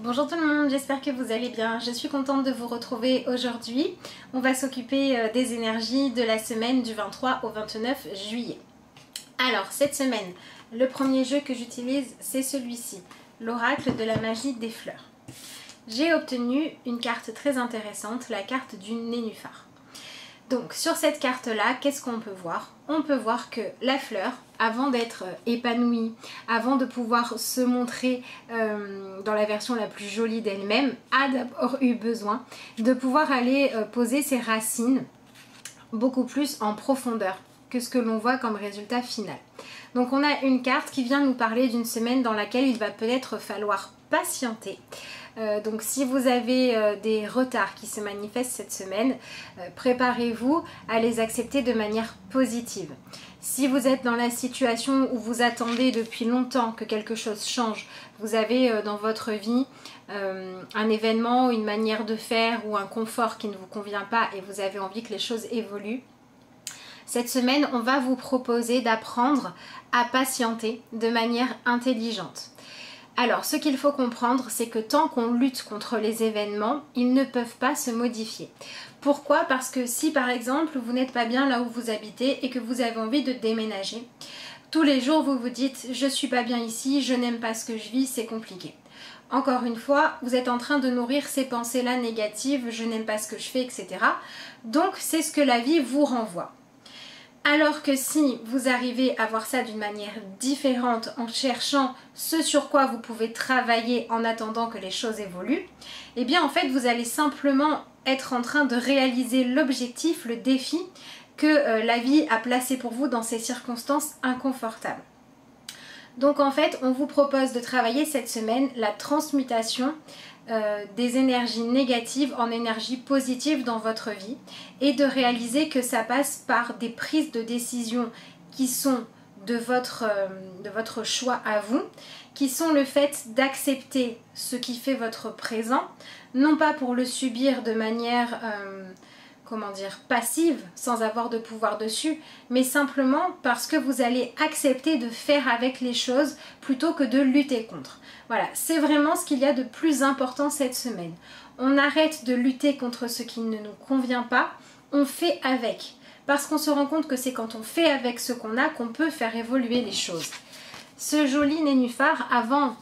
Bonjour tout le monde, j'espère que vous allez bien. Je suis contente de vous retrouver aujourd'hui. On va s'occuper des énergies de la semaine du 23 au 29 juillet. Alors, cette semaine, le premier jeu que j'utilise, c'est celui-ci, l'oracle de la magie des fleurs. J'ai obtenu une carte très intéressante, la carte du nénuphar. Donc sur cette carte-là, qu'est-ce qu'on peut voir? On peut voir que la fleur, avant d'être épanouie, avant de pouvoir se montrer dans la version la plus jolie d'elle-même, a d'abord eu besoin de pouvoir aller poser ses racines beaucoup plus en profondeur que ce que l'on voit comme résultat final. Donc on a une carte qui vient nous parler d'une semaine dans laquelle il va peut-être falloir patienter. Donc si vous avez des retards qui se manifestent cette semaine, préparez-vous à les accepter de manière positive. Si vous êtes dans la situation où vous attendez depuis longtemps que quelque chose change, vous avez dans votre vie un événement, une manière de faire ou un confort qui ne vous convient pas et vous avez envie que les choses évoluent, cette semaine, on va vous proposer d'apprendre à patienter de manière intelligente. Alors, ce qu'il faut comprendre, c'est que tant qu'on lutte contre les événements, ils ne peuvent pas se modifier. Pourquoi? Parce que si, par exemple, vous n'êtes pas bien là où vous habitez et que vous avez envie de déménager, tous les jours, vous vous dites « je suis pas bien ici, je n'aime pas ce que je vis, c'est compliqué ». Encore une fois, vous êtes en train de nourrir ces pensées-là négatives « je n'aime pas ce que je fais », etc. Donc, c'est ce que la vie vous renvoie. Alors que si vous arrivez à voir ça d'une manière différente en cherchant ce sur quoi vous pouvez travailler en attendant que les choses évoluent, eh bien en fait vous allez simplement être en train de réaliser l'objectif, le défi que la vie a placé pour vous dans ces circonstances inconfortables. Donc en fait on vous propose de travailler cette semaine la transmutation des énergies négatives en énergies positives dans votre vie et de réaliser que ça passe par des prises de décision qui sont de votre choix à vous, qui sont le fait d'accepter ce qui fait votre présent, non pas pour le subir de manière passive, sans avoir de pouvoir dessus, mais simplement parce que vous allez accepter de faire avec les choses plutôt que de lutter contre. Voilà, c'est vraiment ce qu'il y a de plus important cette semaine. On arrête de lutter contre ce qui ne nous convient pas, on fait avec. Parce qu'on se rend compte que c'est quand on fait avec ce qu'on a qu'on peut faire évoluer les choses. Ce joli nénuphar, avant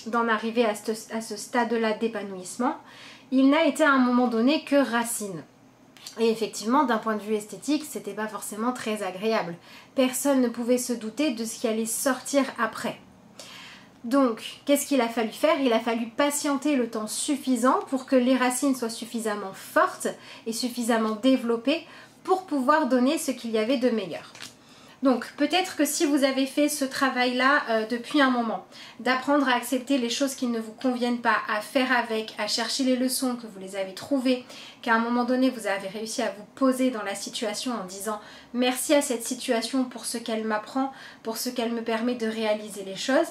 d'en arriver à ce stade-là d'épanouissement, il n'a été à un moment donné que racine. Et effectivement, d'un point de vue esthétique, c'était pas forcément très agréable. Personne ne pouvait se douter de ce qui allait sortir après. Donc, qu'est-ce qu'il a fallu faire? Il a fallu patienter le temps suffisant pour que les racines soient suffisamment fortes et suffisamment développées pour pouvoir donner ce qu'il y avait de meilleur. Donc, peut-être que si vous avez fait ce travail-là depuis un moment, d'apprendre à accepter les choses qui ne vous conviennent pas, à faire avec, à chercher les leçons, que vous les avez trouvées, qu'à un moment donné, vous avez réussi à vous poser dans la situation en disant « merci à cette situation pour ce qu'elle m'apprend, pour ce qu'elle me permet de réaliser les choses »,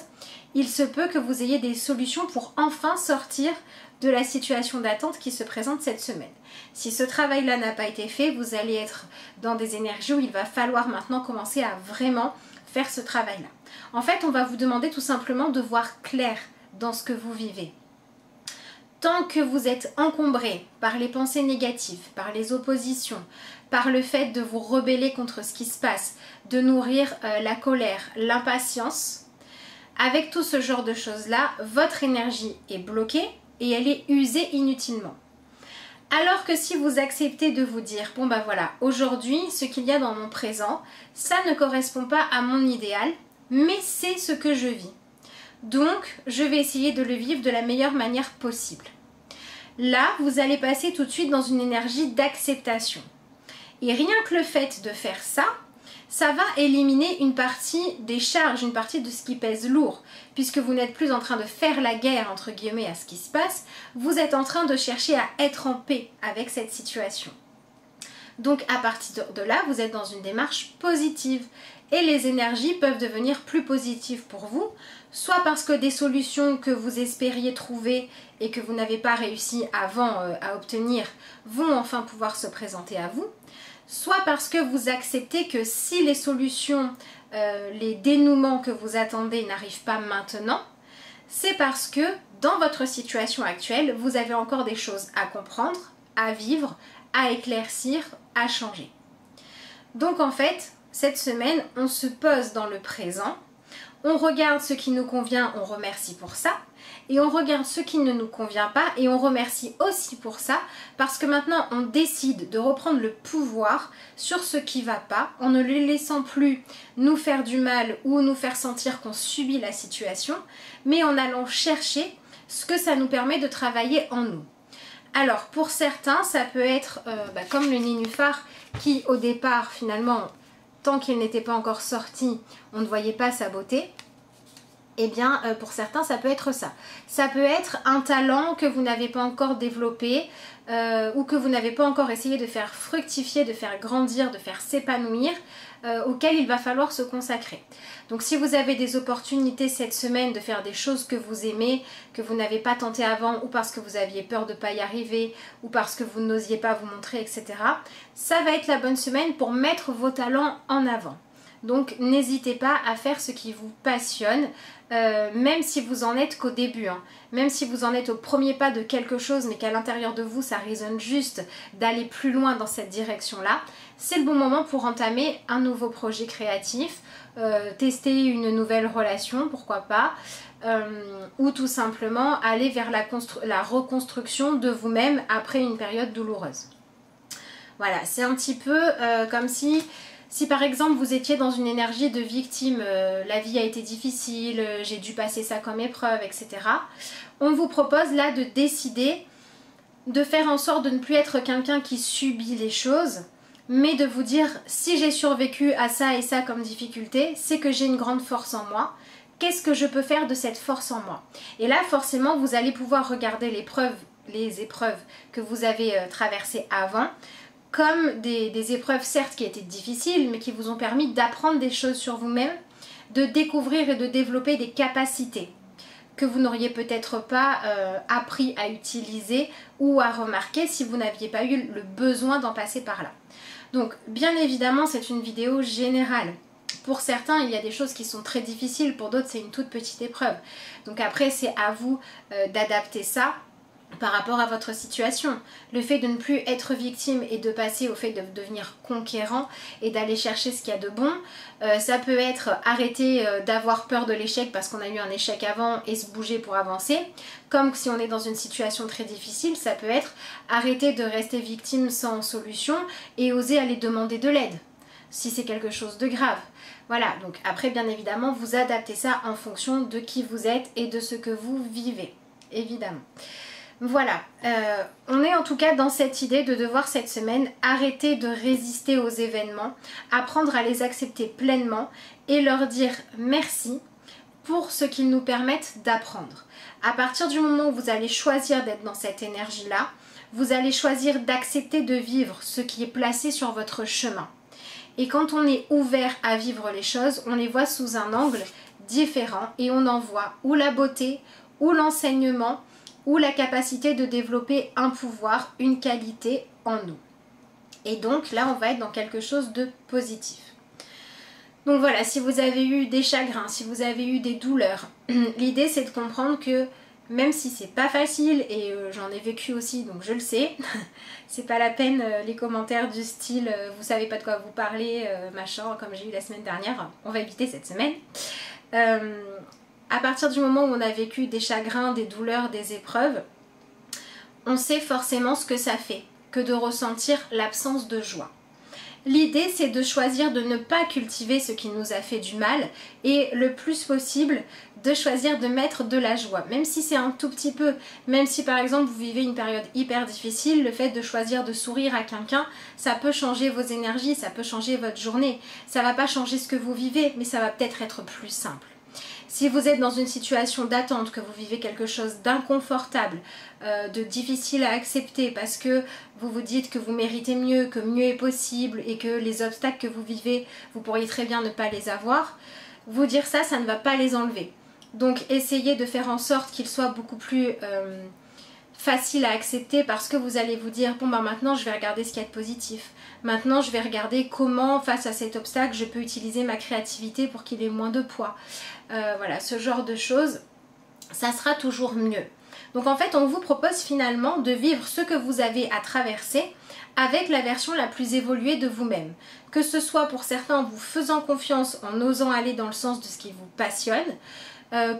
il se peut que vous ayez des solutions pour enfin sortir de la situation d'attente qui se présente cette semaine. Si ce travail-là n'a pas été fait, vous allez être dans des énergies où il va falloir maintenant commencer à vraiment faire ce travail-là. En fait, on va vous demander tout simplement de voir clair dans ce que vous vivez. Tant que vous êtes encombré par les pensées négatives, par les oppositions, par le fait de vous rebeller contre ce qui se passe, de nourrir la colère, l'impatience, avec tout ce genre de choses-là, votre énergie est bloquée et elle est usée inutilement. Alors que si vous acceptez de vous dire, bon bah voilà, aujourd'hui, ce qu'il y a dans mon présent, ça ne correspond pas à mon idéal, mais c'est ce que je vis. Donc, je vais essayer de le vivre de la meilleure manière possible. Là, vous allez passer tout de suite dans une énergie d'acceptation. Et rien que le fait de faire ça, ça va éliminer une partie des charges, une partie de ce qui pèse lourd. Puisque vous n'êtes plus en train de faire la guerre, entre guillemets, à ce qui se passe, vous êtes en train de chercher à être en paix avec cette situation. Donc à partir de là, vous êtes dans une démarche positive. Et les énergies peuvent devenir plus positives pour vous, soit parce que des solutions que vous espériez trouver et que vous n'avez pas réussi avant à obtenir vont enfin pouvoir se présenter à vous, soit parce que vous acceptez que si les solutions, les dénouements que vous attendez n'arrivent pas maintenant, c'est parce que dans votre situation actuelle, vous avez encore des choses à comprendre, à vivre, à éclaircir, à changer. Donc en fait, cette semaine, on se pose dans le présent, on regarde ce qui nous convient, on remercie pour ça, et on regarde ce qui ne nous convient pas et on remercie aussi pour ça, parce que maintenant on décide de reprendre le pouvoir sur ce qui ne va pas, en ne les laissant plus nous faire du mal ou nous faire sentir qu'on subit la situation, mais en allant chercher ce que ça nous permet de travailler en nous. Alors pour certains, ça peut être comme le nénuphar qui au départ finalement, tant qu'il n'était pas encore sorti, on ne voyait pas sa beauté. Eh bien pour certains ça peut être ça. Ça peut être un talent que vous n'avez pas encore développé ou que vous n'avez pas encore essayé de faire fructifier, de faire grandir, de faire s'épanouir, auquel il va falloir se consacrer. Donc si vous avez des opportunités cette semaine de faire des choses que vous aimez, que vous n'avez pas tenté avant ou parce que vous aviez peur de ne pas y arriver ou parce que vous n'osiez pas vous montrer, etc. Ça va être la bonne semaine pour mettre vos talents en avant. Donc n'hésitez pas à faire ce qui vous passionne, même si vous en êtes qu'au début, hein. Même si vous en êtes au premier pas de quelque chose mais qu'à l'intérieur de vous ça résonne juste d'aller plus loin dans cette direction-là, c'est le bon moment pour entamer un nouveau projet créatif, tester une nouvelle relation, pourquoi pas, ou tout simplement aller vers la reconstruction de vous-même après une période douloureuse. Voilà, c'est un petit peu comme si par exemple vous étiez dans une énergie de victime, la vie a été difficile, j'ai dû passer ça comme épreuve, etc. On vous propose là de décider de faire en sorte de ne plus être quelqu'un qui subit les choses, mais de vous dire si j'ai survécu à ça et ça comme difficulté, c'est que j'ai une grande force en moi. Qu'est-ce que je peux faire de cette force en moi? Et là forcément vous allez pouvoir regarder les épreuves que vous avez traversées avant, comme des épreuves certes qui étaient difficiles, mais qui vous ont permis d'apprendre des choses sur vous-même, de découvrir et de développer des capacités que vous n'auriez peut-être pas appris à utiliser ou à remarquer si vous n'aviez pas eu le besoin d'en passer par là. Donc bien évidemment c'est une vidéo générale. Pour certains il y a des choses qui sont très difficiles, pour d'autres c'est une toute petite épreuve. Donc après c'est à vous d'adapter ça par rapport à votre situation. Le fait de ne plus être victime et de passer au fait de devenir conquérant et d'aller chercher ce qu'il y a de bon, ça peut être arrêter d'avoir peur de l'échec parce qu'on a eu un échec avant et se bouger pour avancer. Comme si on est dans une situation très difficile, ça peut être arrêter de rester victime sans solution et oser aller demander de l'aide si c'est quelque chose de grave. Voilà, donc après bien évidemment vous adaptez ça en fonction de qui vous êtes et de ce que vous vivez, évidemment. Voilà, on est en tout cas dans cette idée de devoir cette semaine arrêter de résister aux événements, apprendre à les accepter pleinement et leur dire merci pour ce qu'ils nous permettent d'apprendre. À partir du moment où vous allez choisir d'être dans cette énergie-là, vous allez choisir d'accepter de vivre ce qui est placé sur votre chemin. Et quand on est ouvert à vivre les choses, on les voit sous un angle différent et on en voit ou la beauté, ou l'enseignement, ou la capacité de développer un pouvoir, une qualité en nous. Et donc là on va être dans quelque chose de positif. Donc voilà, si vous avez eu des chagrins, si vous avez eu des douleurs, l'idée c'est de comprendre que même si c'est pas facile, et j'en ai vécu aussi donc je le sais, c'est pas la peine les commentaires du style vous savez pas de quoi vous parlez, machin, comme j'ai eu la semaine dernière, on va éviter cette semaine. À partir du moment où on a vécu des chagrins, des douleurs, des épreuves, on sait forcément ce que ça fait que de ressentir l'absence de joie. L'idée c'est de choisir de ne pas cultiver ce qui nous a fait du mal et le plus possible de choisir de mettre de la joie, même si c'est un tout petit peu, même si par exemple vous vivez une période hyper difficile, le fait de choisir de sourire à quelqu'un, ça peut changer vos énergies, ça peut changer votre journée, ça va pas changer ce que vous vivez, mais ça va peut-être être plus simple. Si vous êtes dans une situation d'attente, que vous vivez quelque chose d'inconfortable, de difficile à accepter parce que vous vous dites que vous méritez mieux, que mieux est possible et que les obstacles que vous vivez, vous pourriez très bien ne pas les avoir, vous dire ça, ça ne va pas les enlever. Donc essayez de faire en sorte qu'ils soient beaucoup plus faciles à accepter parce que vous allez vous dire bon bah maintenant je vais regarder ce qu'il y a de positif. Maintenant je vais regarder comment face à cet obstacle je peux utiliser ma créativité pour qu'il ait moins de poids. Voilà, ce genre de choses. ça sera toujours mieux. Donc en fait, on vous propose finalement de vivre ce que vous avez à traverser avec la version la plus évoluée de vous-même. Que ce soit pour certains en vous faisant confiance, en osant aller dans le sens de ce qui vous passionne.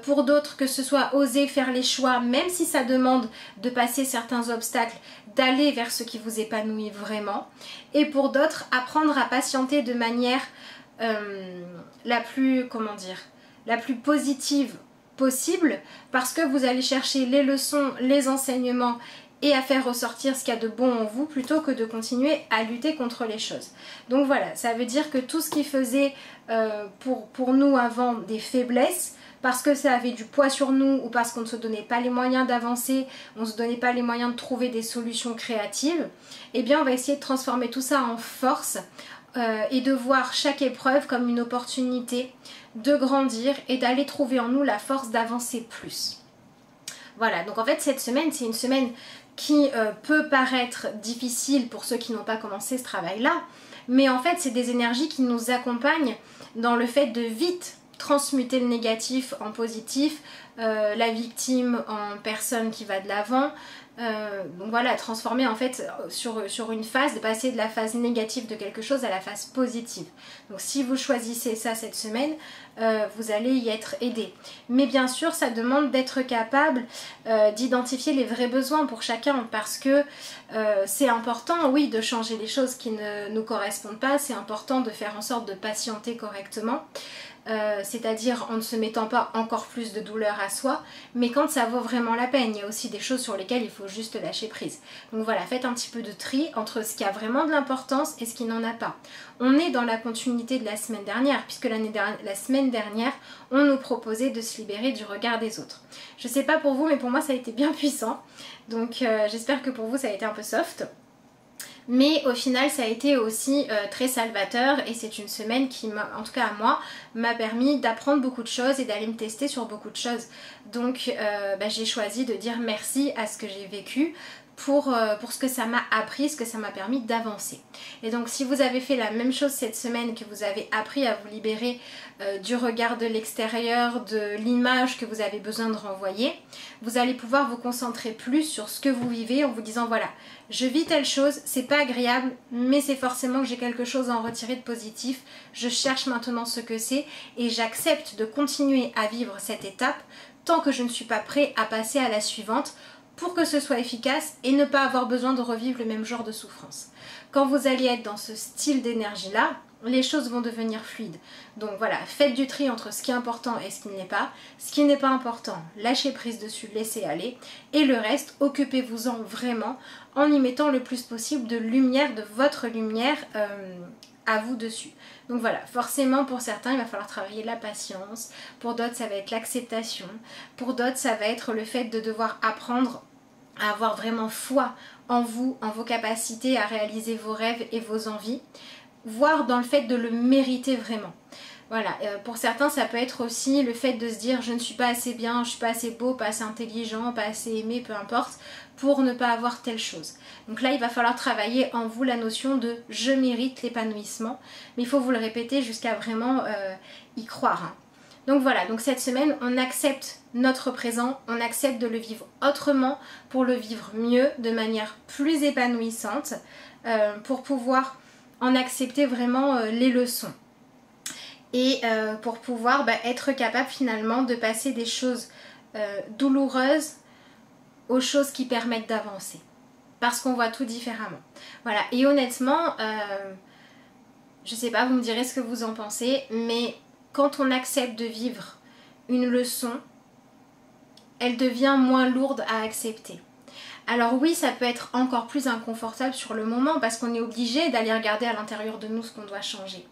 Pour d'autres, que ce soit oser faire les choix, même si ça demande de passer certains obstacles, d'aller vers ce qui vous épanouit vraiment. Et pour d'autres, apprendre à patienter de manière la plus positive possible, parce que vous allez chercher les leçons, les enseignements et à faire ressortir ce qu'il y a de bon en vous plutôt que de continuer à lutter contre les choses. Donc voilà, ça veut dire que tout ce qui faisait pour nous avant des faiblesses, parce que ça avait du poids sur nous ou parce qu'on ne se donnait pas les moyens d'avancer, on ne se donnait pas les moyens de trouver des solutions créatives, eh bien on va essayer de transformer tout ça en force et de voir chaque épreuve comme une opportunité de grandir et d'aller trouver en nous la force d'avancer plus. Voilà, donc en fait cette semaine, c'est une semaine qui peut paraître difficile pour ceux qui n'ont pas commencé ce travail-là, mais en fait c'est des énergies qui nous accompagnent dans le fait de vite transmuter le négatif en positif, la victime en personne qui va de l'avant. Donc voilà, transformer en fait sur une phase, de passer de la phase négative de quelque chose à la phase positive. Donc si vous choisissez ça cette semaine, vous allez y être aidé. Mais bien sûr, ça demande d'être capable d'identifier les vrais besoins pour chacun, parce que c'est important, oui, de changer les choses qui ne nous correspondent pas, c'est important de faire en sorte de patienter correctement. C'est-à-dire en ne se mettant pas encore plus de douleur à soi, mais quand ça vaut vraiment la peine. Il y a aussi des choses sur lesquelles il faut juste lâcher prise. Donc voilà, faites un petit peu de tri entre ce qui a vraiment de l'importance et ce qui n'en a pas. On est dans la continuité de la semaine dernière, puisque la semaine dernière, on nous proposait de se libérer du regard des autres. Je sais pas pour vous, mais pour moi ça a été bien puissant, donc j'espère que pour vous ça a été un peu soft. Mais au final ça a été aussi très salvateur, et c'est une semaine qui, en tout cas à moi, m'a permis d'apprendre beaucoup de choses et d'aller me tester sur beaucoup de choses. Donc j'ai choisi de dire merci à ce que j'ai vécu pour ce que ça m'a appris, ce que ça m'a permis d'avancer. Et donc si vous avez fait la même chose cette semaine, que vous avez appris à vous libérer du regard de l'extérieur, de l'image que vous avez besoin de renvoyer, vous allez pouvoir vous concentrer plus sur ce que vous vivez en vous disant voilà, je vis telle chose, c'est pas agréable, mais c'est forcément que j'ai quelque chose à en retirer de positif, je cherche maintenant ce que c'est et j'accepte de continuer à vivre cette étape tant que je ne suis pas prêt à passer à la suivante, pour que ce soit efficace et ne pas avoir besoin de revivre le même genre de souffrance. Quand vous allez être dans ce style d'énergie-là, les choses vont devenir fluides. Donc voilà, faites du tri entre ce qui est important et ce qui ne l'est pas. Ce qui n'est pas important, lâchez prise dessus, laissez aller. Et le reste, occupez-vous-en vraiment en y mettant le plus possible de lumière, de votre lumière à vous dessus. Donc voilà, forcément pour certains il va falloir travailler la patience, pour d'autres ça va être l'acceptation, pour d'autres ça va être le fait de devoir apprendre à avoir vraiment foi en vous, en vos capacités à réaliser vos rêves et vos envies, voire dans le fait de le mériter vraiment. Voilà, pour certains ça peut être aussi le fait de se dire je ne suis pas assez bien, je suis pas assez beau, pas assez intelligent, pas assez aimé, peu importe, pour ne pas avoir telle chose. Donc là il va falloir travailler en vous la notion de je mérite l'épanouissement, mais il faut vous le répéter jusqu'à vraiment y croire. Hein. Donc voilà, donc cette semaine on accepte notre présent, on accepte de le vivre autrement pour le vivre mieux, de manière plus épanouissante, pour pouvoir en accepter vraiment les leçons. Et pour pouvoir être capable finalement de passer des choses douloureuses aux choses qui permettent d'avancer. Parce qu'on voit tout différemment. Voilà, et honnêtement, je sais pas, vous me direz ce que vous en pensez, mais quand on accepte de vivre une leçon, elle devient moins lourde à accepter. Alors oui, ça peut être encore plus inconfortable sur le moment parce qu'on est obligé d'aller regarder à l'intérieur de nous ce qu'on doit changer.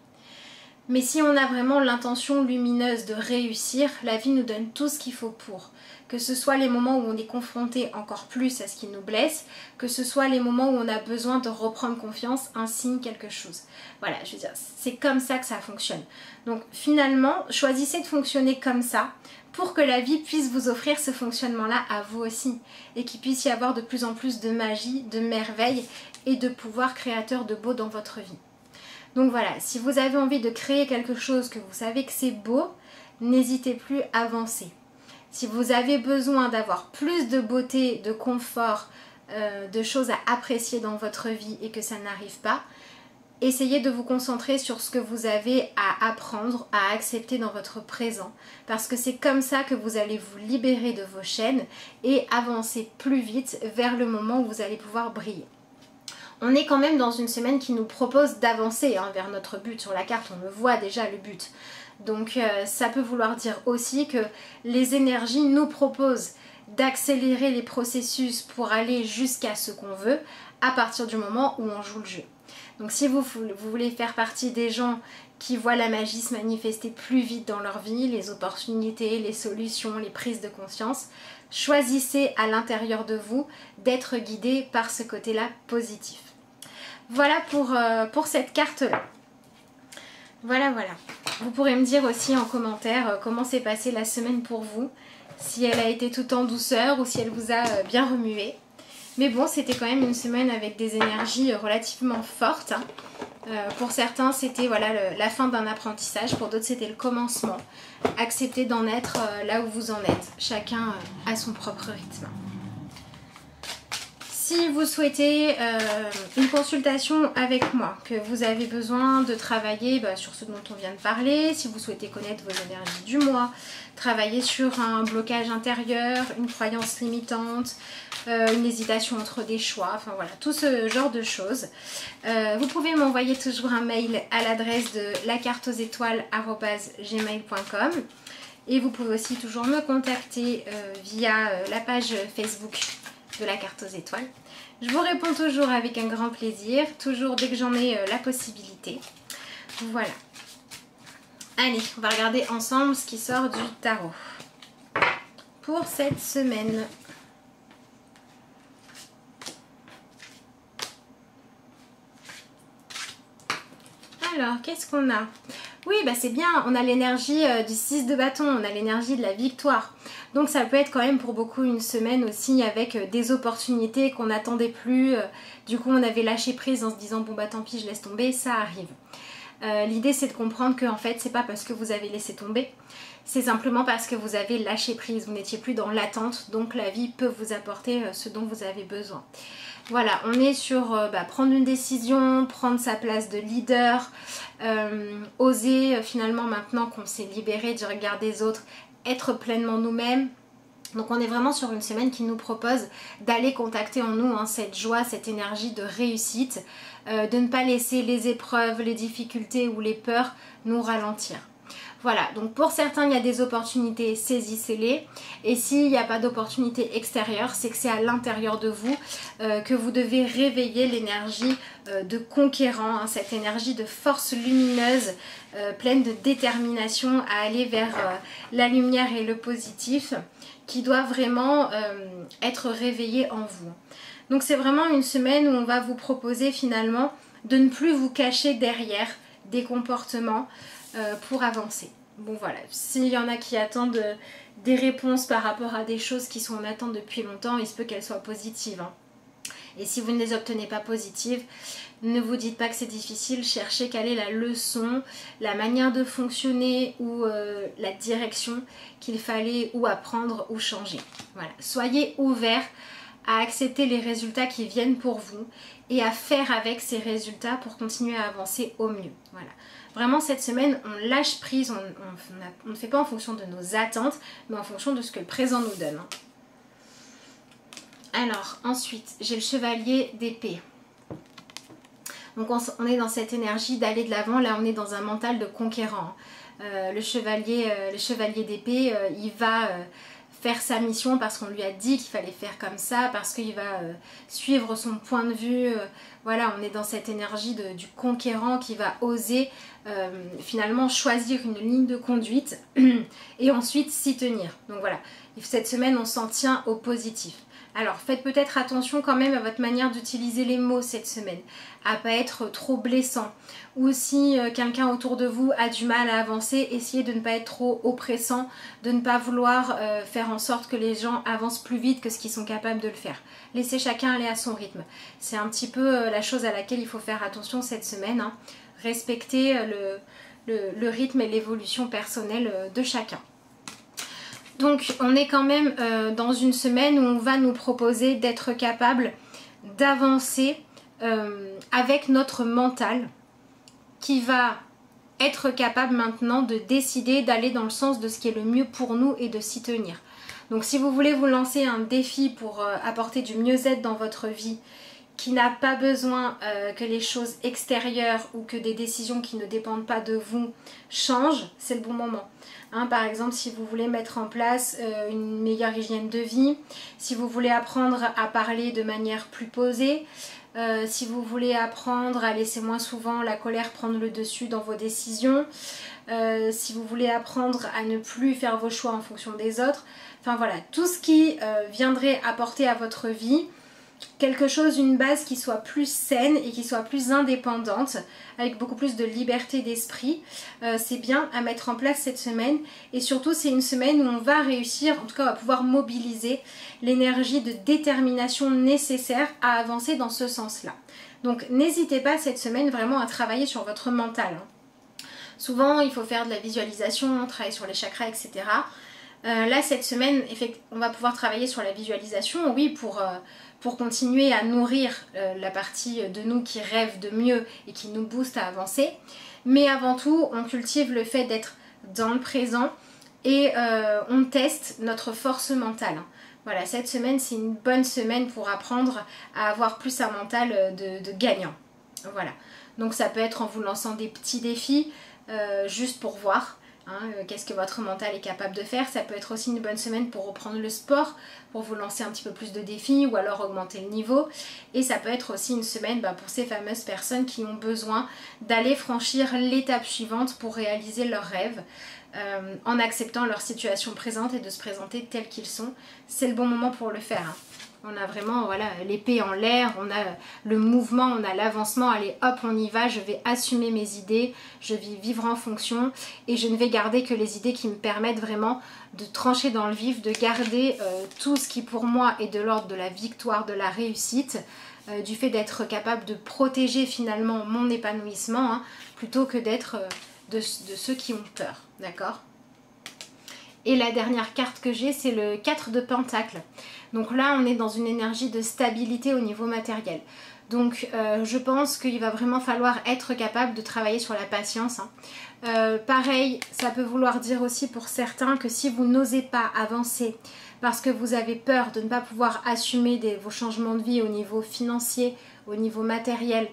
Mais si on a vraiment l'intention lumineuse de réussir, la vie nous donne tout ce qu'il faut pour. Que ce soit les moments où on est confronté encore plus à ce qui nous blesse, que ce soit les moments où on a besoin de reprendre confiance, un signe, quelque chose. Voilà, je veux dire, c'est comme ça que ça fonctionne. Donc finalement, choisissez de fonctionner comme ça pour que la vie puisse vous offrir ce fonctionnement-là à vous aussi. Et qu'il puisse y avoir de plus en plus de magie, de merveille et de pouvoir créateur de beau dans votre vie. Donc voilà, si vous avez envie de créer quelque chose que vous savez que c'est beau, n'hésitez plus à avancer. Si vous avez besoin d'avoir plus de beauté, de confort, de choses à apprécier dans votre vie et que ça n'arrive pas, essayez de vous concentrer sur ce que vous avez à apprendre, à accepter dans votre présent. Parce que c'est comme ça que vous allez vous libérer de vos chaînes et avancer plus vite vers le moment où vous allez pouvoir briller. On est quand même dans une semaine qui nous propose d'avancer vers notre but. Sur la carte, on le voit déjà, le but. Donc ça peut vouloir dire aussi que les énergies nous proposent d'accélérer les processus pour aller jusqu'à ce qu'on veut à partir du moment où on joue le jeu. Donc si vous voulez faire partie des gens qui voient la magie se manifester plus vite dans leur vie, les opportunités, les solutions, les prises de conscience, choisissez à l'intérieur de vous d'être guidé par ce côté-là positif. Voilà pour cette carte-là. Voilà. Vous pourrez me dire aussi en commentaire comment s'est passée la semaine pour vous, si elle a été tout en douceur ou si elle vous a bien remué. Mais bon, c'était quand même une semaine avec des énergies relativement fortes. Pour certains, c'était la fin d'un apprentissage. Pour d'autres, c'était le commencement. Acceptez d'en être là où vous en êtes. Chacun a son propre rythme. Si vous souhaitez une consultation avec moi, que vous avez besoin de travailler sur ce dont on vient de parler, si vous souhaitez connaître vos énergies du mois, travailler sur un blocage intérieur, une croyance limitante, une hésitation entre des choix, enfin voilà, tout ce genre de choses. Vous pouvez m'envoyer toujours un mail à l'adresse de lacarteauxétoiles@gmail.com et vous pouvez aussi toujours me contacter via la page Facebook de la carte aux étoiles. Je vous réponds toujours avec un grand plaisir, toujours dès que j'en ai la possibilité. Voilà. Allez, on va regarder ensemble ce qui sort du tarot pour cette semaine. Alors, qu'est-ce qu'on a? Oui, c'est bien, on a l'énergie du 6 de bâton, on a l'énergie de la victoire. Donc ça peut être quand même pour beaucoup une semaine aussi avec des opportunités qu'on n'attendait plus. Du coup, on avait lâché prise en se disant bon tant pis, je laisse tomber, ça arrive. L'idée c'est de comprendre que en fait, c'est pas parce que vous avez laissé tomber, c'est simplement parce que vous avez lâché prise, vous n'étiez plus dans l'attente, donc la vie peut vous apporter ce dont vous avez besoin. Voilà, on est sur prendre une décision, prendre sa place de leader, oser finalement maintenant qu'on s'est libéré du regard des autres, être pleinement nous-mêmes. Donc on est vraiment sur une semaine qui nous propose d'aller contacter en nous cette joie, cette énergie de réussite, de ne pas laisser les épreuves, les difficultés ou les peurs nous ralentir. Voilà, donc pour certains il y a des opportunités, saisissez-les. Et s'il n'y a pas d'opportunité extérieure, c'est que c'est à l'intérieur de vous que vous devez réveiller l'énergie de conquérant, cette énergie de force lumineuse, pleine de détermination à aller vers la lumière et le positif, qui doit vraiment être réveillée en vous. Donc c'est vraiment une semaine où on va vous proposer finalement de ne plus vous cacher derrière des comportements pour avancer. Bon voilà, s'il y en a qui attendent des réponses par rapport à des choses qui sont en attente depuis longtemps, il se peut qu'elles soient positives. Et si vous ne les obtenez pas positives, ne vous dites pas que c'est difficile, cherchez quelle est la leçon, la manière de fonctionner ou la direction qu'il fallait ou apprendre ou changer. Voilà, soyez ouverts à accepter les résultats qui viennent pour vous et à faire avec ces résultats pour continuer à avancer au mieux. Voilà. Vraiment cette semaine on lâche prise, on ne fait pas en fonction de nos attentes mais en fonction de ce que le présent nous donne. Alors ensuite j'ai le chevalier d'épée. Donc on est dans cette énergie d'aller de l'avant, là on est dans un mental de conquérant. Le chevalier d'épée il va faire sa mission parce qu'on lui a dit qu'il fallait faire comme ça, parce qu'il va suivre son point de vue. Voilà, on est dans cette énergie du conquérant qui va oser finalement choisir une ligne de conduite et ensuite s'y tenir. Donc voilà, cette semaine on s'en tient au positif. Alors faites peut-être attention quand même à votre manière d'utiliser les mots cette semaine, à pas être trop blessant. Ou si quelqu'un autour de vous a du mal à avancer, essayez de ne pas être trop oppressant, de ne pas vouloir faire en sorte que les gens avancent plus vite que ce qu'ils sont capables de le faire. Laissez chacun aller à son rythme. C'est un petit peu la chose à laquelle il faut faire attention cette semaine. Respecter le rythme et l'évolution personnelle de chacun. Donc on est quand même dans une semaine où on va nous proposer d'être capable d'avancer avec notre mental qui va être capable maintenant de décider d'aller dans le sens de ce qui est le mieux pour nous et de s'y tenir. Donc si vous voulez vous lancer un défi pour apporter du mieux-être dans votre vie, qui n'a pas besoin que les choses extérieures ou que des décisions qui ne dépendent pas de vous changent, c'est le bon moment. Hein, par exemple, si vous voulez mettre en place une meilleure hygiène de vie, si vous voulez apprendre à parler de manière plus posée, si vous voulez apprendre à laisser moins souvent la colère prendre le dessus dans vos décisions, si vous voulez apprendre à ne plus faire vos choix en fonction des autres, enfin voilà, tout ce qui viendrait apporter à votre vie quelque chose, une base qui soit plus saine et qui soit plus indépendante, avec beaucoup plus de liberté d'esprit, c'est bien à mettre en place cette semaine. Et surtout c'est une semaine où on va réussir, en tout cas on va pouvoir mobiliser l'énergie de détermination nécessaire à avancer dans ce sens-là. Donc n'hésitez pas cette semaine vraiment à travailler sur votre mental. Souvent il faut faire de la visualisation, travailler sur les chakras, etc. Là cette semaine on va pouvoir travailler sur la visualisation, oui, pour continuer à nourrir la partie de nous qui rêve de mieux et qui nous booste à avancer. Mais avant tout, on cultive le fait d'être dans le présent et on teste notre force mentale. Voilà, cette semaine, c'est une bonne semaine pour apprendre à avoir plus un mental de gagnant. Voilà, donc ça peut être en vous lançant des petits défis, juste pour voir. Qu'est-ce que votre mental est capable de faire. Ça peut être aussi une bonne semaine pour reprendre le sport, pour vous lancer un petit peu plus de défis ou alors augmenter le niveau. Et ça peut être aussi une semaine pour ces fameuses personnes qui ont besoin d'aller franchir l'étape suivante pour réaliser leurs rêves, en acceptant leur situation présente et de se présenter tels qu'ils sont. C'est le bon moment pour le faire. On a vraiment voilà, l'épée en l'air, on a le mouvement, on a l'avancement, allez hop on y va, je vais assumer mes idées, je vais vivre en fonction et je ne vais garder que les idées qui me permettent vraiment de trancher dans le vif, de garder tout ce qui pour moi est de l'ordre de la victoire, de la réussite, du fait d'être capable de protéger finalement mon épanouissement, plutôt que d'être de ceux qui ont peur, d'accord ? Et la dernière carte que j'ai, c'est le 4 de Pentacles. Donc là, on est dans une énergie de stabilité au niveau matériel. Donc je pense qu'il va vraiment falloir être capable de travailler sur la patience. Pareil, ça peut vouloir dire aussi pour certains que si vous n'osez pas avancer parce que vous avez peur de ne pas pouvoir assumer vos changements de vie au niveau financier, au niveau matériel,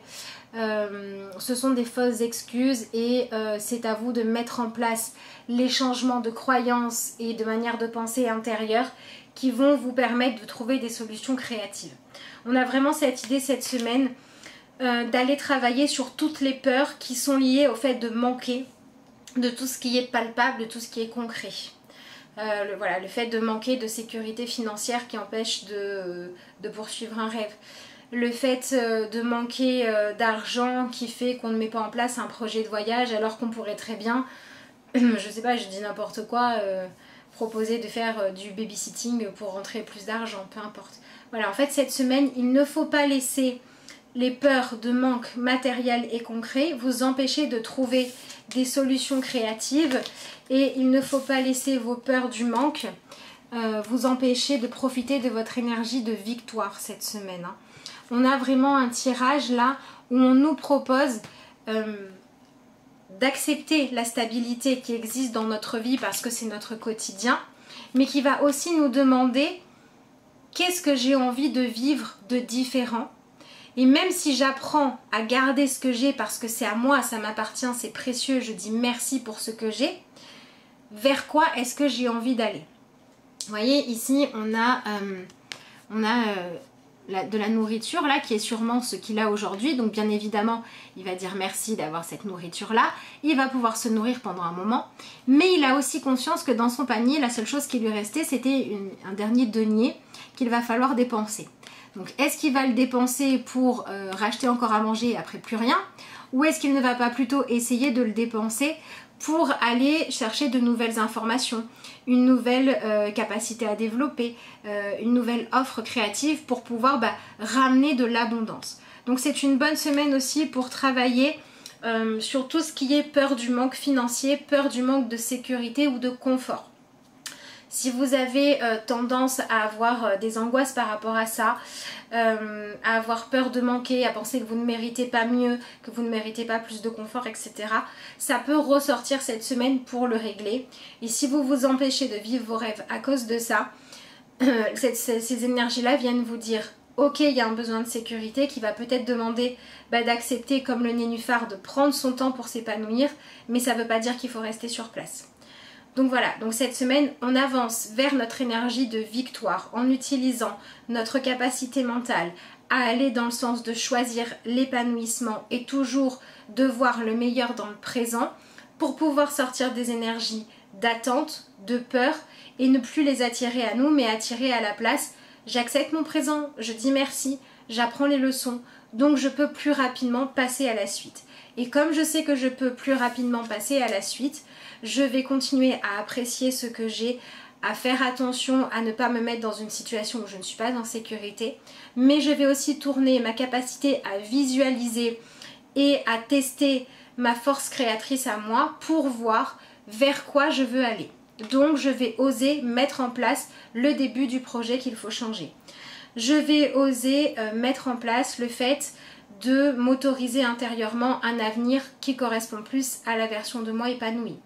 ce sont des fausses excuses et c'est à vous de mettre en place les changements de croyances et de manière de penser intérieure qui vont vous permettre de trouver des solutions créatives. On a vraiment cette idée cette semaine d'aller travailler sur toutes les peurs qui sont liées au fait de manquer de tout ce qui est palpable, de tout ce qui est concret. Voilà, le fait de manquer de sécurité financière qui empêche de poursuivre un rêve. Le fait de manquer d'argent qui fait qu'on ne met pas en place un projet de voyage alors qu'on pourrait très bien, je sais pas, je dis n'importe quoi, proposer de faire du babysitting pour rentrer plus d'argent, peu importe. Voilà, en fait cette semaine, il ne faut pas laisser les peurs de manque matériel et concret vous empêcher de trouver des solutions créatives et il ne faut pas laisser vos peurs du manque vous empêcher de profiter de votre énergie de victoire cette semaine. On a vraiment un tirage là où on nous propose d'accepter la stabilité qui existe dans notre vie parce que c'est notre quotidien, mais qui va aussi nous demander qu'est-ce que j'ai envie de vivre de différent. Et même si j'apprends à garder ce que j'ai parce que c'est à moi, ça m'appartient, c'est précieux, je dis merci pour ce que j'ai, vers quoi est-ce que j'ai envie d'aller? Vous voyez, ici, on a de la nourriture là qui est sûrement ce qu'il a aujourd'hui, donc bien évidemment il va dire merci d'avoir cette nourriture là, il va pouvoir se nourrir pendant un moment, mais il a aussi conscience que dans son panier la seule chose qui lui restait c'était un dernier denier qu'il va falloir dépenser. Donc est-ce qu'il va le dépenser pour racheter encore à manger et après plus rien, ou est-ce qu'il ne va pas plutôt essayer de le dépenser pour aller chercher de nouvelles informations, une nouvelle capacité à développer, une nouvelle offre créative pour pouvoir ramener de l'abondance. Donc c'est une bonne semaine aussi pour travailler sur tout ce qui est peur du manque financier, peur du manque de sécurité ou de confort. Si vous avez tendance à avoir des angoisses par rapport à ça, à avoir peur de manquer, à penser que vous ne méritez pas mieux, que vous ne méritez pas plus de confort, etc. Ça peut ressortir cette semaine pour le régler. Et si vous vous empêchez de vivre vos rêves à cause de ça, ces énergies-là viennent vous dire ok, il y a un besoin de sécurité qui va peut-être demander d'accepter, comme le nénuphar, de prendre son temps pour s'épanouir, mais ça ne veut pas dire qu'il faut rester sur place. Donc voilà, donc cette semaine, on avance vers notre énergie de victoire en utilisant notre capacité mentale à aller dans le sens de choisir l'épanouissement et toujours de voir le meilleur dans le présent pour pouvoir sortir des énergies d'attente, de peur et ne plus les attirer à nous mais attirer à la place. J'accepte mon présent, je dis merci, j'apprends les leçons, donc je peux plus rapidement passer à la suite. Et comme je sais que je peux plus rapidement passer à la suite, je vais continuer à apprécier ce que j'ai, à faire attention à ne pas me mettre dans une situation où je ne suis pas en sécurité, mais je vais aussi tourner ma capacité à visualiser et à tester ma force créatrice à moi pour voir vers quoi je veux aller. Donc je vais oser mettre en place le début du projet qu'il faut changer. Je vais oser mettre en place le fait de m'autoriser intérieurement un avenir qui correspond plus à la version de moi épanouie.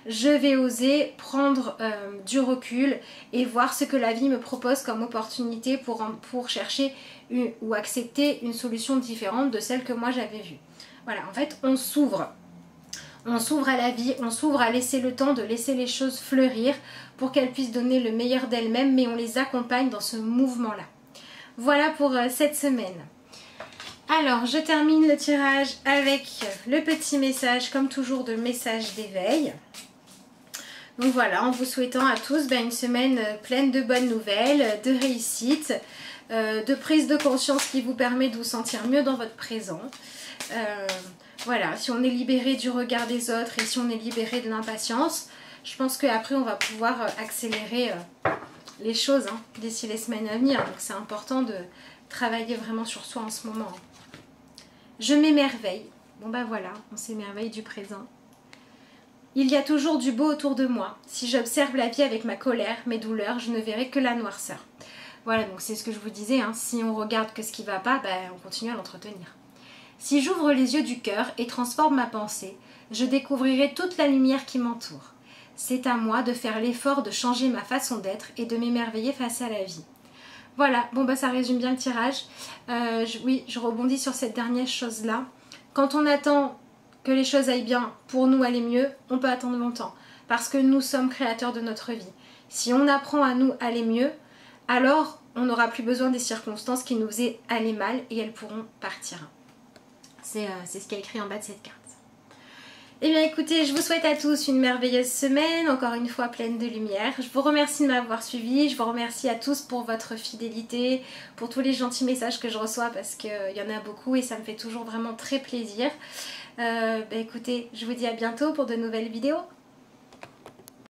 Je vais oser prendre du recul et voir ce que la vie me propose comme opportunité pour chercher ou accepter une solution différente de celle que moi j'avais vue. Voilà, en fait, on s'ouvre. On s'ouvre à la vie, on s'ouvre à laisser le temps de laisser les choses fleurir pour qu'elles puissent donner le meilleur d'elles-mêmes, mais on les accompagne dans ce mouvement-là. Voilà pour cette semaine. Alors, je termine le tirage avec le petit message, comme toujours, de message d'éveil. Donc voilà, en vous souhaitant à tous une semaine pleine de bonnes nouvelles, de réussite, de prise de conscience qui vous permet de vous sentir mieux dans votre présent. Voilà, si on est libéré du regard des autres et si on est libéré de l'impatience, je pense qu'après on va pouvoir accélérer les choses d'ici les semaines à venir. Donc c'est important de travailler vraiment sur soi en ce moment. Je m'émerveille. Bon voilà, on s'émerveille du présent. Il y a toujours du beau autour de moi. Si j'observe la vie avec ma colère, mes douleurs, je ne verrai que la noirceur. Voilà, donc c'est ce que je vous disais, si on regarde que ce qui ne va pas, on continue à l'entretenir. Si j'ouvre les yeux du cœur et transforme ma pensée, je découvrirai toute la lumière qui m'entoure. C'est à moi de faire l'effort de changer ma façon d'être et de m'émerveiller face à la vie. Voilà, ça résume bien le tirage. Oui, je rebondis sur cette dernière chose-là. Quand on attend que les choses aillent bien, pour nous aller mieux, on peut attendre longtemps. Parce que nous sommes créateurs de notre vie. Si on apprend à nous aller mieux, alors on n'aura plus besoin des circonstances qui nous faisaient aller mal et elles pourront partir. C'est ce qui est écrit en bas de cette carte. Eh bien écoutez, je vous souhaite à tous une merveilleuse semaine, encore une fois pleine de lumière. Je vous remercie de m'avoir suivi, je vous remercie à tous pour votre fidélité, pour tous les gentils messages que je reçois parce qu'il y en a beaucoup et ça me fait toujours vraiment très plaisir. Écoutez, je vous dis à bientôt pour de nouvelles vidéos.